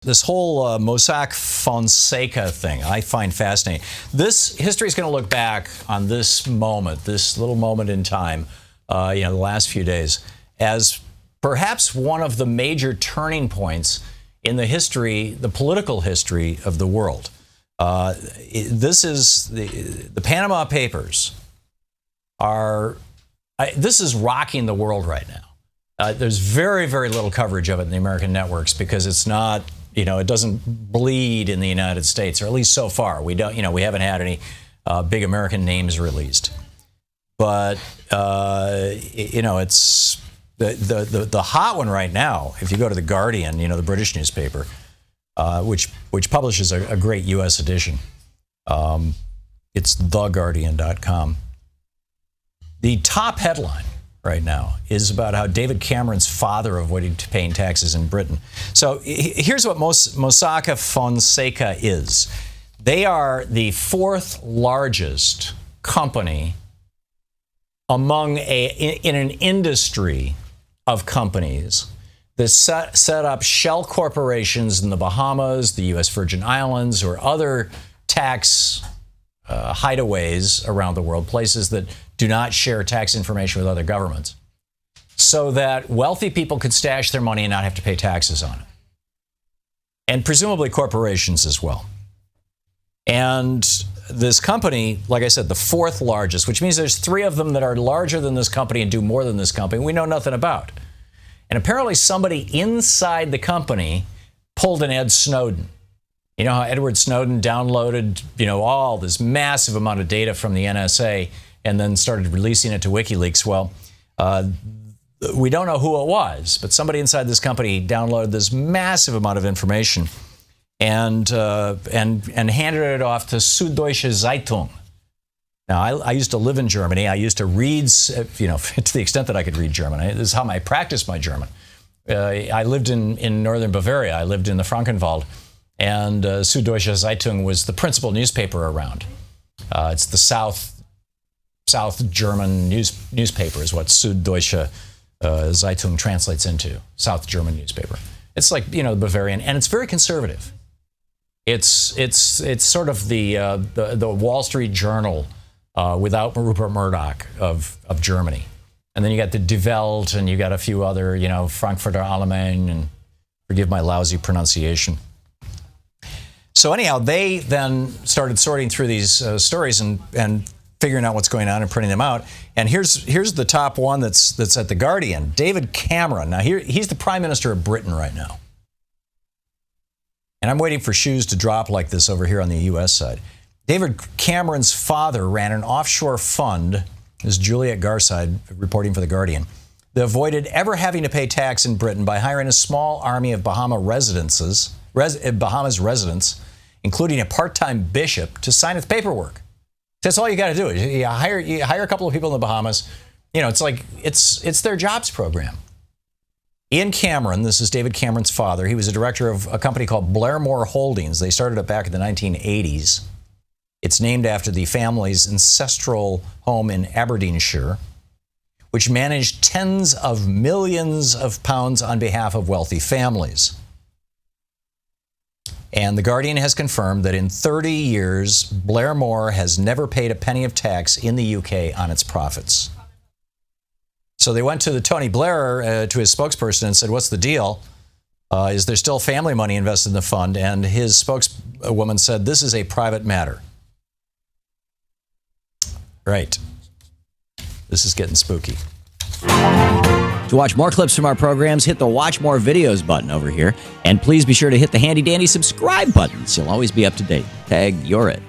this whole Mossack Fonseca thing I find fascinating. This history is going to look back on this moment, this little moment in time, the last few days, as perhaps one of the major turning points in the history, the political history of the world. This is the Panama Papers this is rocking the world right now. There's very, very little coverage of it in the American networks because it's not, it doesn't bleed in the United States, or at least so far. We don't, we haven't had any big American names released. But, it's the hot one right now. If you go to The Guardian, the British newspaper, which publishes a great U.S. edition. It's theguardian.com. The top headline right now is about how David Cameron's father avoided paying taxes in Britain. So here's what Mossack Fonseca is. They are the fourth largest company in an industry of companies that set up shell corporations in the Bahamas, the U.S. Virgin Islands, or other tax hideaways around the world, places that do not share tax information with other governments, so that wealthy people could stash their money and not have to pay taxes on it. And presumably corporations as well. And this company, like I said, the fourth largest, which means there's three of them that are larger than this company and do more than this company, we know nothing about. And apparently somebody inside the company pulled an Ed Snowden. You know how Edward Snowden downloaded, all this massive amount of data from the NSA and then started releasing it to WikiLeaks? Well, we don't know who it was, but somebody inside this company downloaded this massive amount of information and handed it off to Süddeutsche Zeitung. Now, I used to live in Germany. I used to read, to the extent that I could read German. This is how I practiced my German. I lived in northern Bavaria. I lived in the Frankenwald. And Süddeutsche Zeitung was the principal newspaper around. It's the South German newspaper is what Süddeutsche Zeitung translates into. South German newspaper. It's like, Bavarian, and it's very conservative. It's sort of the Wall Street Journal without Rupert Murdoch of Germany. And then you got the Die Welt, and you got a few other, Frankfurter Allgemein, and forgive my lousy pronunciation. So anyhow, they then started sorting through these stories and figuring out what's going on and printing them out. And here's the top one that's at The Guardian. David Cameron. Now he's the Prime Minister of Britain right now. And I'm waiting for shoes to drop like this over here on the U.S. side. David Cameron's father ran an offshore fund, this is Juliet Garside reporting for The Guardian, that avoided ever having to pay tax in Britain by hiring a small army of Bahamas residents, including a part-time bishop, to sign its paperwork. That's all you got to do. You hire a couple of people in the Bahamas. It's their jobs program. Ian Cameron, this is David Cameron's father. He was a director of a company called Blairmore Holdings. They started it back in the 1980s. It's named after the family's ancestral home in Aberdeenshire, which managed tens of millions of pounds on behalf of wealthy families. And The Guardian has confirmed that in 30 years, Blairmore has never paid a penny of tax in the UK on its profits. So they went to Tony Blair, to his spokesperson, and said, what's the deal? Is there still family money invested in the fund? And his spokeswoman said, this is a private matter. Right. This is getting spooky. To watch more clips from our programs, hit the Watch More Videos button over here. And please be sure to hit the handy-dandy subscribe button so you'll always be up to date. Tag, you're it.